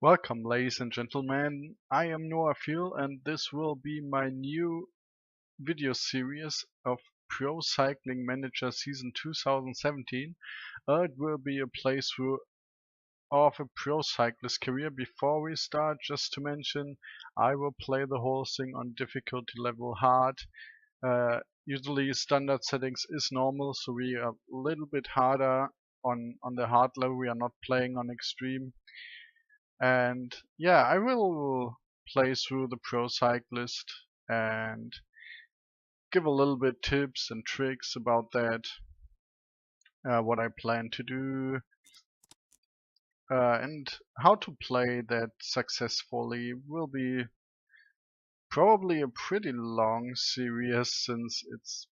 Welcome, ladies and gentlemen. I am Noaphiel, and this will be my new video series of Pro Cycling Manager Season 2017. It will be a playthrough of a pro cyclist career. Before we start, just to mention, I will play the whole thing on difficulty level hard. Usually standard settings is normal, so we are a little bit harder on the hard level. We are not playing on extreme. And yeah, I will play through the pro cyclist and give a little bit tips and tricks about that, what I plan to do, and how to play that successfully. Will be probably a pretty long series since it's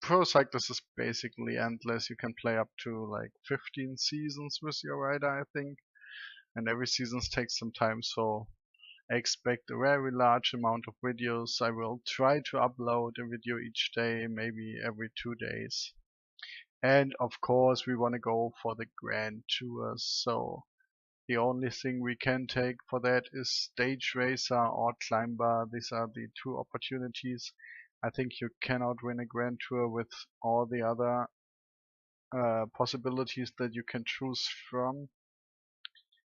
pro cyclist is basically endless. You can play up to like 15 seasons with your rider, I think, and every season takes some time, so I expect a very large amount of videos. I will try to upload a video each day, maybe every 2 days. And of course we want to go for the Grand Tours, so the only thing we can take for that is Stage Racer or Climber. These are the two opportunities. I think you cannot win a Grand Tour with all the other possibilities that you can choose from,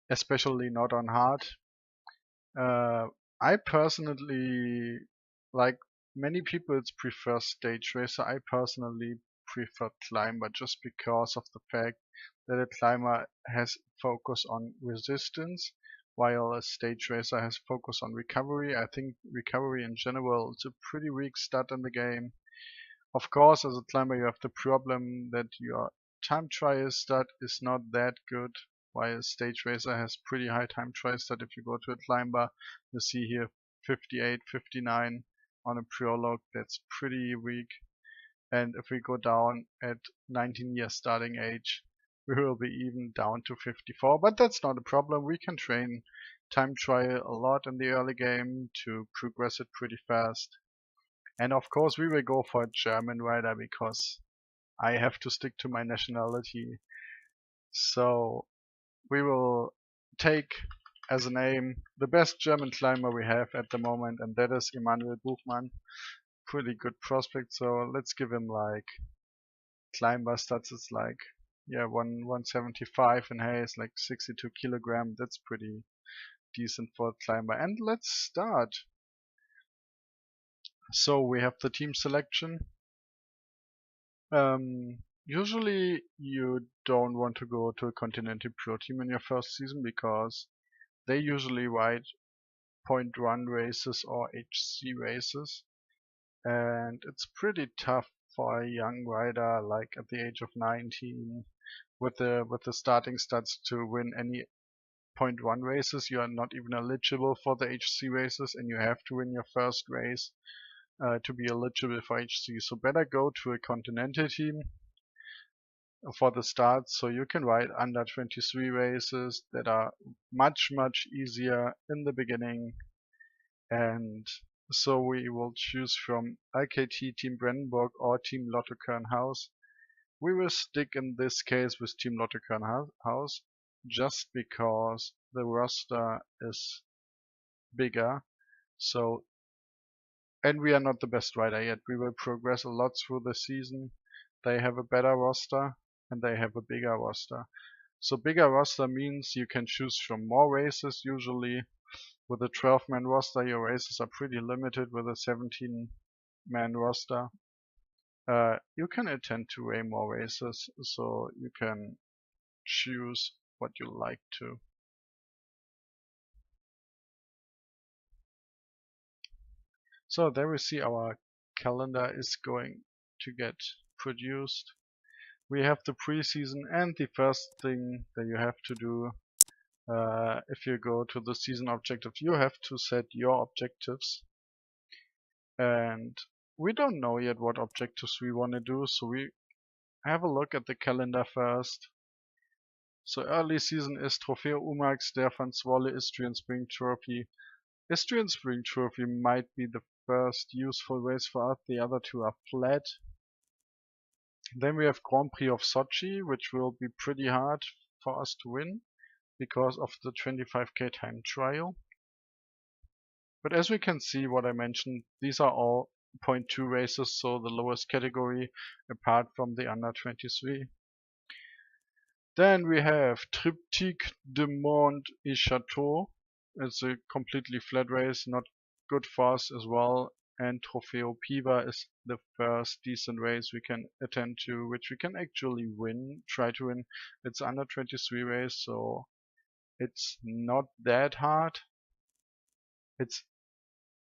especially not on hard. I personally, like many people, prefer Stage Racer. I personally prefer Climber just because of the fact that a Climber has focus on resistance, while a Stage Racer has focus on recovery. I think recovery in general is a pretty weak stat in the game. Of course, as a Climber, you have the problem that your time trial stat is not that good, while Stage Racer has pretty high time trial stat. If you go to a Climber, you see here 58, 59 on a prologue. That's pretty weak. And if we go down at 19 years starting age, we will be even down to 54. But that's not a problem. We can train time trial a lot in the early game to progress it pretty fast. And of course we will go for a German rider because I have to stick to my nationality. So we will take as a name the best German climber we have at the moment, and that is Emanuel Buchmann. Pretty good prospect, so let's give him like climber stats. It's like, yeah, 175, and hey, it's like 62 kilogram. That's pretty decent for a climber. And let's start. So we have the team selection. Usually you don't want to go to a Continental Pro team in your first season because they usually ride point run races or HC races, and it's pretty tough for a young rider like at the age of 19 with the starting stats to win any point one races. You are not even eligible for the HC races, and you have to win your first race to be eligible for HC. So better go to a Continental team for the start, so you can ride under 23 races that are much easier in the beginning. And so we will choose from LKT, Team Brandenburg or Team Lotto Kernhaus. We will stick in this case with Team Lotto Kernhaus just because the roster is bigger. So, and we are not the best rider yet. We will progress a lot through the season. They have a better roster and they have a bigger roster. So bigger roster means you can choose from more races usually. With a 12-man roster, your races are pretty limited. With a 17-man roster, you can attend to way more races, so you can choose what you like to. So there we see our calendar is going to get produced. We have the preseason, and the first thing that you have to do if you go to the season objectives, you have to set your objectives. And we don't know yet what objectives we want to do, so we have a look at the calendar first. So early season is Trofeo Umax, der van Zwolle Istrian Spring Trophy. Istrian Spring Trophy might be the first useful race for us, the other two are flat. Then we have Grand Prix of Sochi, which will be pretty hard for us to win. because of the 25k time trial. But as we can see, what I mentioned, these are all 0.2 races, so the lowest category apart from the under 23. Then we have Triptyque de Monde et Château. It's a completely flat race, not good for us as well. And Trofeo Piva is the first decent race we can attend to, which we can actually win, try to win. It's under 23 race, so it's not that hard.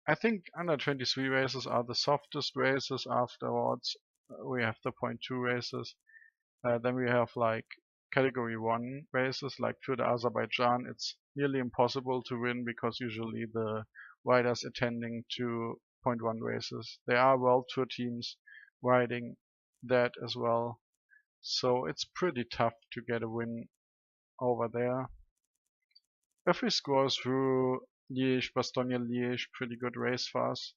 I think under 23 races are the softest races. Afterwards, we have the 0.2 races. Then we have like category 1 races, like for the Azerbaijan. It's nearly impossible to win because usually the riders attending to 0.1 races. There are World Tour teams riding that as well. So it's pretty tough to get a win over there. If we scroll through Liège, Bastogne-Liège, pretty good race for us.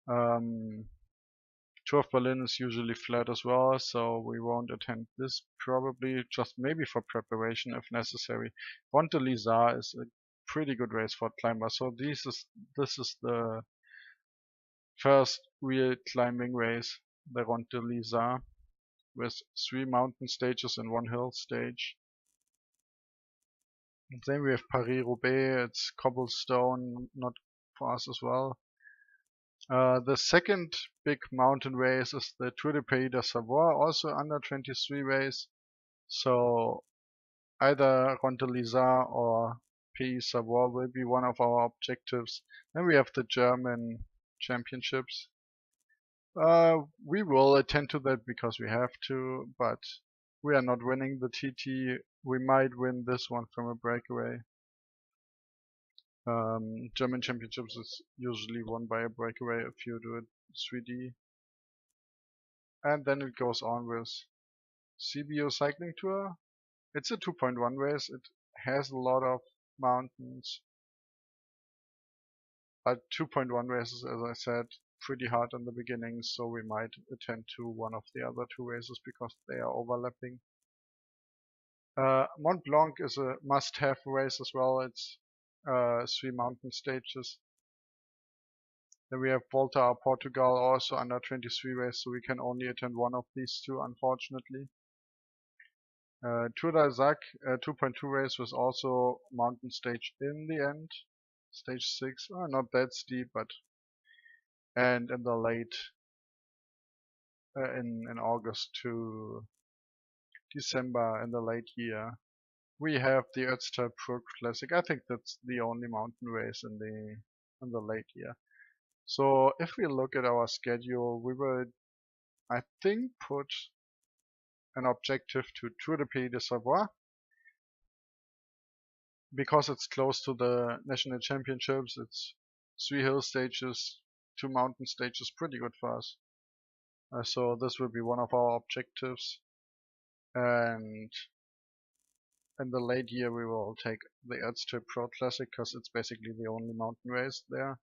Tour of Berlin is usually flat as well, so we won't attend this probably, just maybe for preparation if necessary. Ronde de l'Isère is a pretty good race for climbers, so this is the first real climbing race, the Ronde de l'Isère, with 3 mountain stages and 1 hill stage. And then we have Paris-Roubaix, it's cobblestone, not for us as well. The second big mountain race is the Tour de Pays de Savoie, also under 23 race. So either Ronde de l'Isère or Pays Savoie will be one of our objectives. Then we have the German championships. We will attend to that because we have to, but we are not winning the TT. We might win this one from a breakaway. German championships is usually won by a breakaway if you do it 3D. And then it goes on with CBO Cycling Tour. It's a 2.1 race. It has a lot of mountains. But 2.1 races, as I said, pretty hard in the beginning, so we might attend to one of the other 2 races because they are overlapping. Mont Blanc is a must-have race as well. It's 3 mountain stages. Then we have Volta a Portugal, also under 23 race, so we can only attend one of these 2, unfortunately. Tour d'Alsace, 2.2 race was also mountain stage in the end. Stage 6, not that steep, but and in the late in August to December in the late year, we have the Ötztal Pro Classic. I think that's the only mountain race in the late year. So if we look at our schedule, we will, I think, put an objective to Tour de Pays de Savoie because it's close to the national championships. It's 3 hill stages, 2 mountain stages, pretty good for us. So this will be one of our objectives. And in the late year we will take the Ötztal Pro Classic because it's basically the only mountain race there.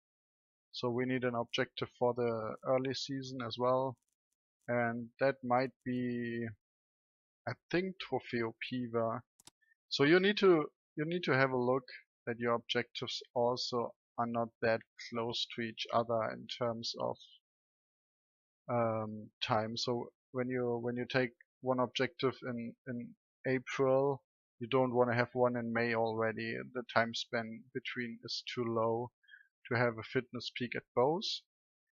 So we need an objective for the early season as well. And that might be, I think, Trofeo Piva. So you need to have a look that your objectives also are not that close to each other in terms of time. So when you take one objective in April, you don't want to have one in May already. The time span between is too low to have a fitness peak at both.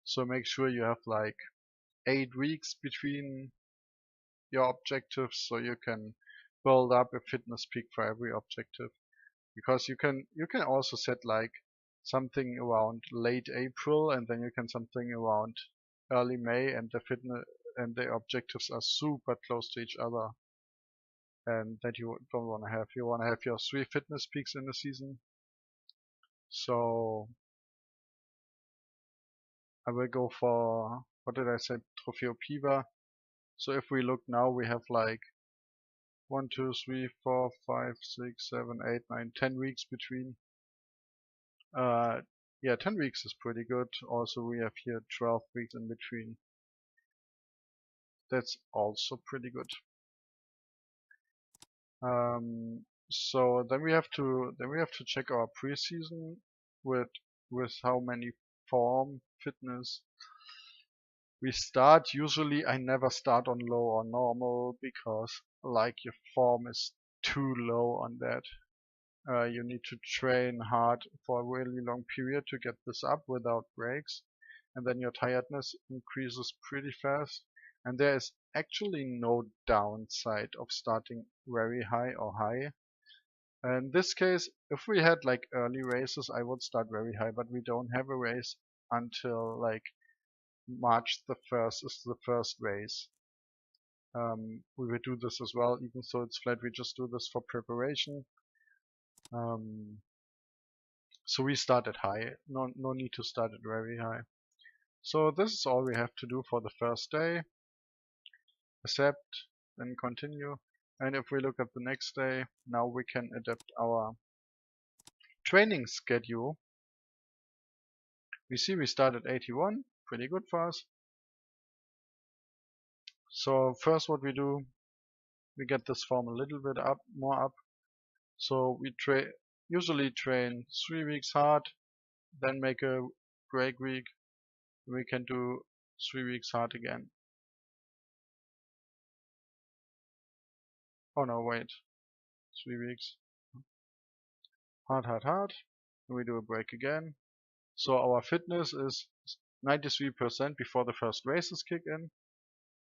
So make sure you have like 8 weeks between your objectives so you can build up a fitness peak for every objective. Because you can also set like something around late April and then you can something around early May, and the fitness and the objectives are super close to each other. And that you don't want to have. You want to have your 3 fitness peaks in the season. So I will go for, what did I say, Trofeo Piva. So if we look now, we have like 1, 2, 3, 4, 5, 6, 7, 8, 9, 10 weeks between. Yeah, 10 weeks is pretty good. Also, we have here 12 weeks in between. That's also pretty good. So then we have to check our preseason with how many form fitness we start. Usually I never start on low or normal because like your form is too low on that. You need to train hard for a really long period to get this up without breaks, and then your tiredness increases pretty fast. And there is actually no downside of starting very high or high. In this case, if we had like early races, I would start very high, but we don't have a race until like March the 1st is the first race. We will do this as well, even though it's flat, we just do this for preparation. So we started high, no need to start it very high. So this is all we have to do for the first day. Accept, then continue. And if we look at the next day, now we can adapt our training schedule. We see we start at 81, pretty good for us. So first what we do, we get this form a little bit more up. So we usually train 3 weeks hard, then make a break week. We can do 3 weeks hard again. Oh no, wait. 3 weeks. Hard. And we do a break again. So our fitness is 93% before the first races kick in.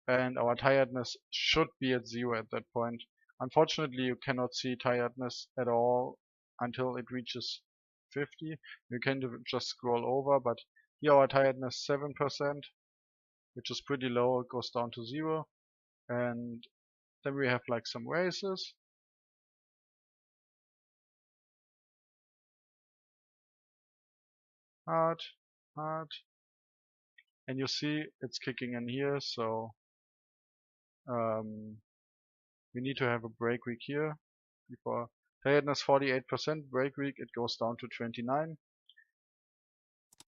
And our tiredness should be at 0 at that point. Unfortunately, you cannot see tiredness at all until it reaches 50. You can just scroll over, but here our tiredness 7%, which is pretty low. It goes down to 0. And then we have like some races. Hard. And you see it's kicking in here, so we need to have a break week here. Before tiredness 48%, break week it goes down to 29.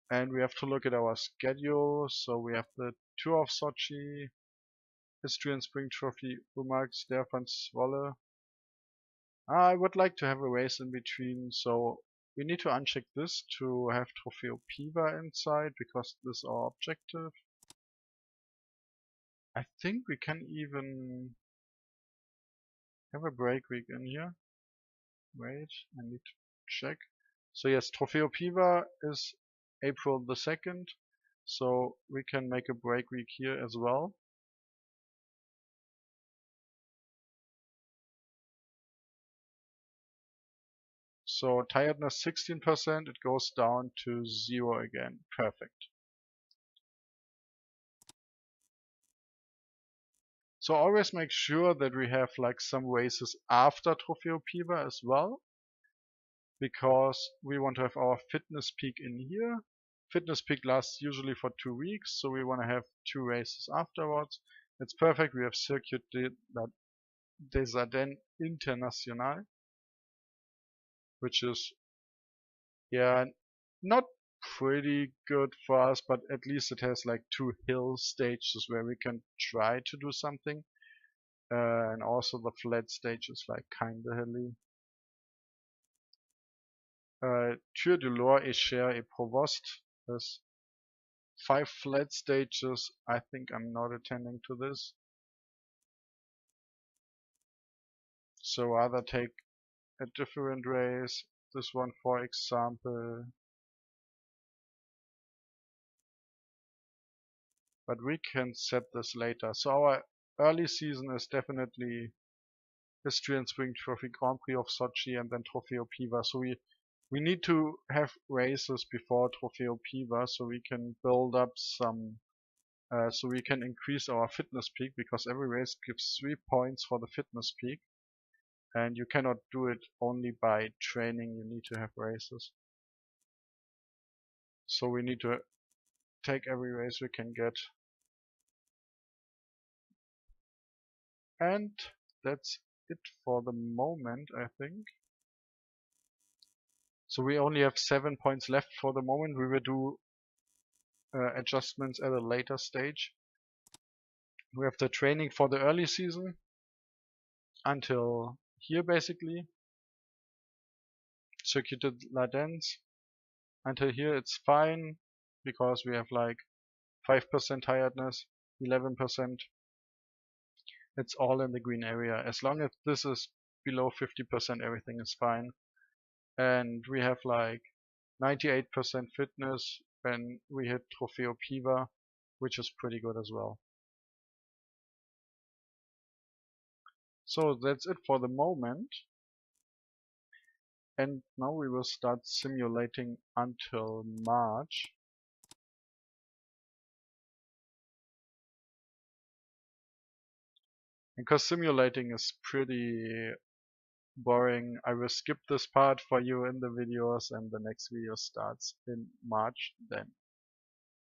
And we have to look at our schedule. So we have the Tour of Sochi, History and Spring Trophy, Umax, Derfan Zwolle. I would like to have a race in between, so we need to uncheck this to have Trofeo Piva inside because this is our objective. I think we can even have a break week in here. Wait, I need to check. So yes, Trofeo Piva is April the 2nd, so we can make a break week here as well. So tiredness 16%, it goes down to 0 again. Perfect. So always make sure that we have like some races after Trofeo Piva as well, because we want to have our fitness peak in here. Fitness peak lasts usually for 2 weeks, so we want to have 2 races afterwards. It's perfect. We have Circuit des Ardennes International, which is, yeah, not pretty good for us, but at least it has like 2 hill stages where we can try to do something. And also the flat stage is like kinda hilly. Tour de l'Or, Cher et Provost has 5 flat stages. I think I'm not attending to this. So rather take a different race. This one, for example. But we can set this later. So our early season is definitely History and Spring Trophy, Grand Prix of Sochi, and then Trofeo Piva. So we need to have races before Trofeo Piva so we can build up some, so we can increase our fitness peak, because every race gives 3 points for the fitness peak. And you cannot do it only by training, you need to have races. So we need to take every race we can get. And that's it for the moment, I think. So we only have 7 points left for the moment. We will do adjustments at a later stage. We have the training for the early season until here basically. circuited latence. Until here it's fine because we have like 5% tiredness, 11%. It's all in the green area. As long as this is below 50%, everything is fine. And we have like 98% fitness when we hit Trofeo Piva, which is pretty good as well. So that's it for the moment. And now we will start simulating until March. Because simulating is pretty boring, I will skip this part for you in the videos, and the next video starts in March then.